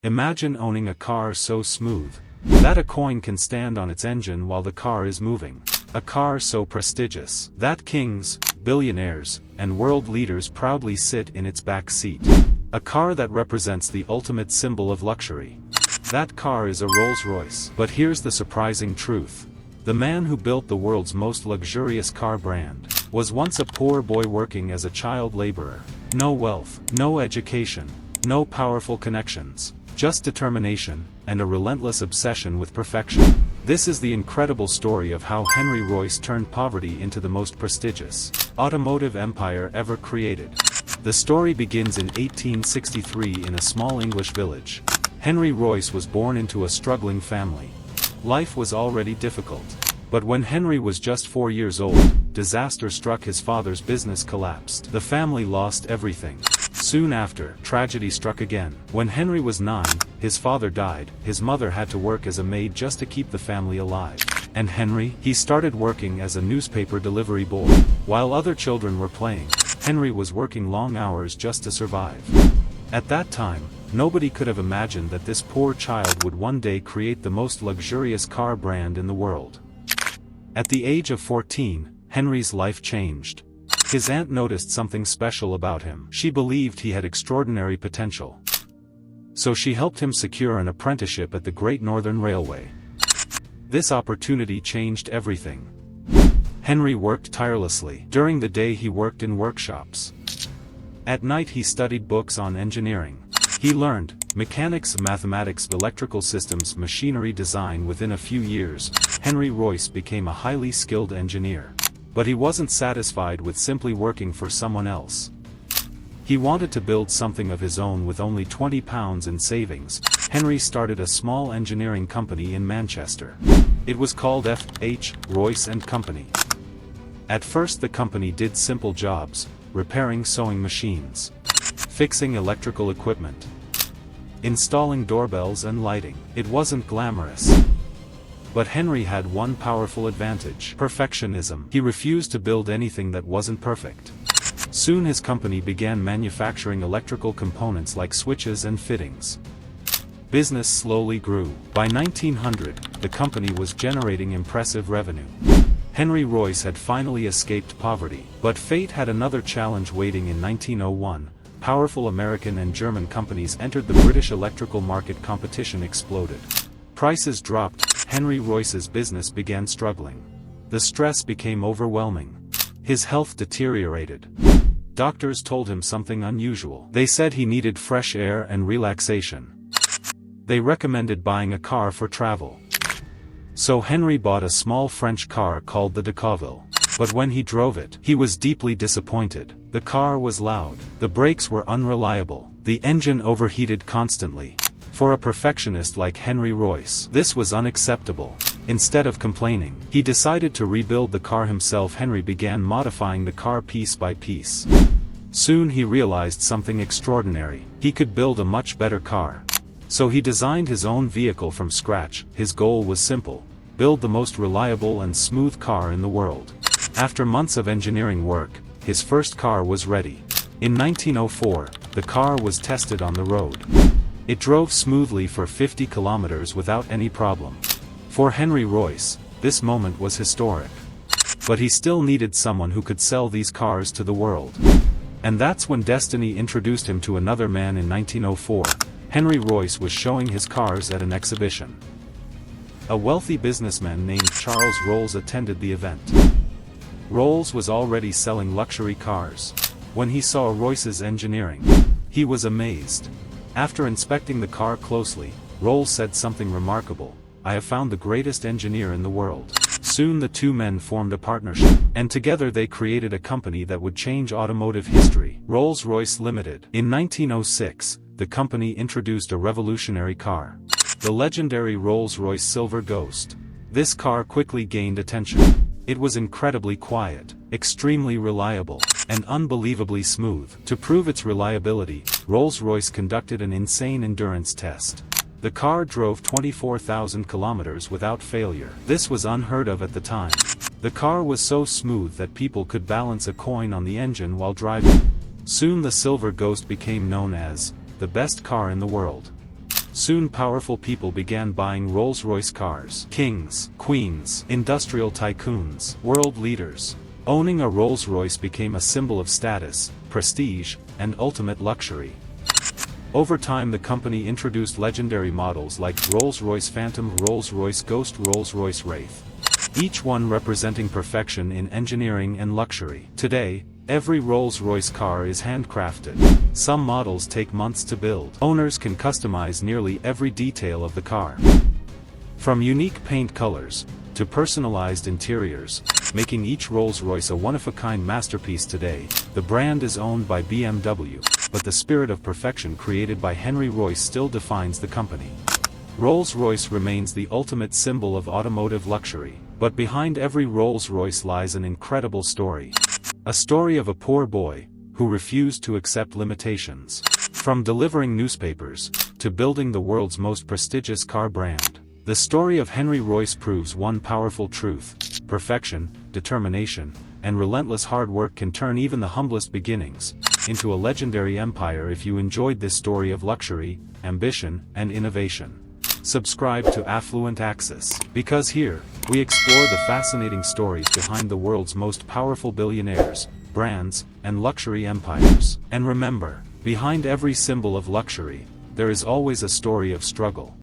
Imagine owning a car so smooth that a coin can stand on its engine while the car is moving. A car so prestigious that kings, billionaires, and world leaders proudly sit in its back seat. A car that represents the ultimate symbol of luxury. That car is a Rolls-Royce. But here's the surprising truth. The man who built the world's most luxurious car brand was once a poor boy working as a child laborer. No wealth, no education, no powerful connections, just determination, and a relentless obsession with perfection. This is the incredible story of how Henry Royce turned poverty into the most prestigious automotive empire ever created. The story begins in 1863 in a small English village. Henry Royce was born into a struggling family. Life was already difficult. But when Henry was just 4 years old, disaster struck. His father's business collapsed. The family lost everything. Soon after, tragedy struck again. When Henry was 9, his father died. His mother had to work as a maid just to keep the family alive. And Henry? He started working as a newspaper delivery boy. While other children were playing, Henry was working long hours just to survive. At that time, nobody could have imagined that this poor child would one day create the most luxurious car brand in the world. At the age of 14, Henry's life changed. His aunt noticed something special about him. She believed he had extraordinary potential. So she helped him secure an apprenticeship at the Great Northern Railway. This opportunity changed everything. Henry worked tirelessly. During the day he worked in workshops. At night he studied books on engineering. He learned mechanics, mathematics, electrical systems, machinery design. Within a few years, Henry Royce became a highly skilled engineer. But he wasn't satisfied with simply working for someone else. He wanted to build something of his own. With only £20 in savings, Henry started a small engineering company in Manchester. It was called F.H. Royce and Company. At first the company did simple jobs, repairing sewing machines, fixing electrical equipment, installing doorbells and lighting. It wasn't glamorous. But Henry had one powerful advantage: perfectionism. He refused to build anything that wasn't perfect. Soon his company began manufacturing electrical components like switches and fittings. Business slowly grew. By 1900, the company was generating impressive revenue. Henry Royce had finally escaped poverty. But fate had another challenge waiting. In 1901, powerful American and German companies entered the British electrical market. Competition exploded. Prices dropped. Henry Royce's business began struggling. The stress became overwhelming. His health deteriorated. Doctors told him something unusual. They said he needed fresh air and relaxation. They recommended buying a car for travel. So Henry bought a small French car called the Decauville. But when he drove it, he was deeply disappointed. The car was loud. The brakes were unreliable. The engine overheated constantly. For a perfectionist like Henry Royce, this was unacceptable. Instead of complaining, he decided to rebuild the car himself. Henry began modifying the car piece by piece. Soon he realized something extraordinary. He could build a much better car. So he designed his own vehicle from scratch. His goal was simple: build the most reliable and smooth car in the world. After months of engineering work, his first car was ready. In 1904, the car was tested on the road. It drove smoothly for 50 kilometers without any problem. For Henry Royce, this moment was historic. But he still needed someone who could sell these cars to the world. And that's when destiny introduced him to another man. In 1904, Henry Royce was showing his cars at an exhibition. A wealthy businessman named Charles Rolls attended the event. Rolls was already selling luxury cars. When he saw Royce's engineering, he was amazed. After inspecting the car closely, Rolls said something remarkable: "I have found the greatest engineer in the world." Soon the two men formed a partnership, and together they created a company that would change automotive history: Rolls-Royce Limited. In 1906, the company introduced a revolutionary car: the legendary Rolls-Royce Silver Ghost. This car quickly gained attention. It was incredibly quiet, extremely reliable, and unbelievably smooth. To prove its reliability, Rolls-Royce conducted an insane endurance test. The car drove 24,000 kilometers without failure. This was unheard of at the time. The car was so smooth that people could balance a coin on the engine while driving. Soon the Silver Ghost became known as the best car in the world. Soon powerful people began buying Rolls-Royce cars. Kings, queens, industrial tycoons, world leaders. Owning a Rolls-Royce became a symbol of status, prestige, and ultimate luxury. Over time the company introduced legendary models like Rolls-Royce Phantom, Rolls-Royce Ghost, Rolls-Royce Wraith, each one representing perfection in engineering and luxury. Today, every Rolls-Royce car is handcrafted. Some models take months to build. Owners can customize nearly every detail of the car, from unique paint colors to personalized interiors, making each Rolls-Royce a one-of-a-kind masterpiece. Today, the brand is owned by BMW, but the spirit of perfection created by Henry Royce still defines the company. Rolls-Royce remains the ultimate symbol of automotive luxury, but behind every Rolls-Royce lies an incredible story. A story of a poor boy who refused to accept limitations. From delivering newspapers to building the world's most prestigious car brand, the story of Henry Royce proves one powerful truth: perfection, determination, and relentless hard work can turn even the humblest beginnings into a legendary empire. If you enjoyed this story of luxury, ambition, and innovation, subscribe to Affluent Access, because here, we explore the fascinating stories behind the world's most powerful billionaires, brands, and luxury empires. And remember, behind every symbol of luxury, there is always a story of struggle.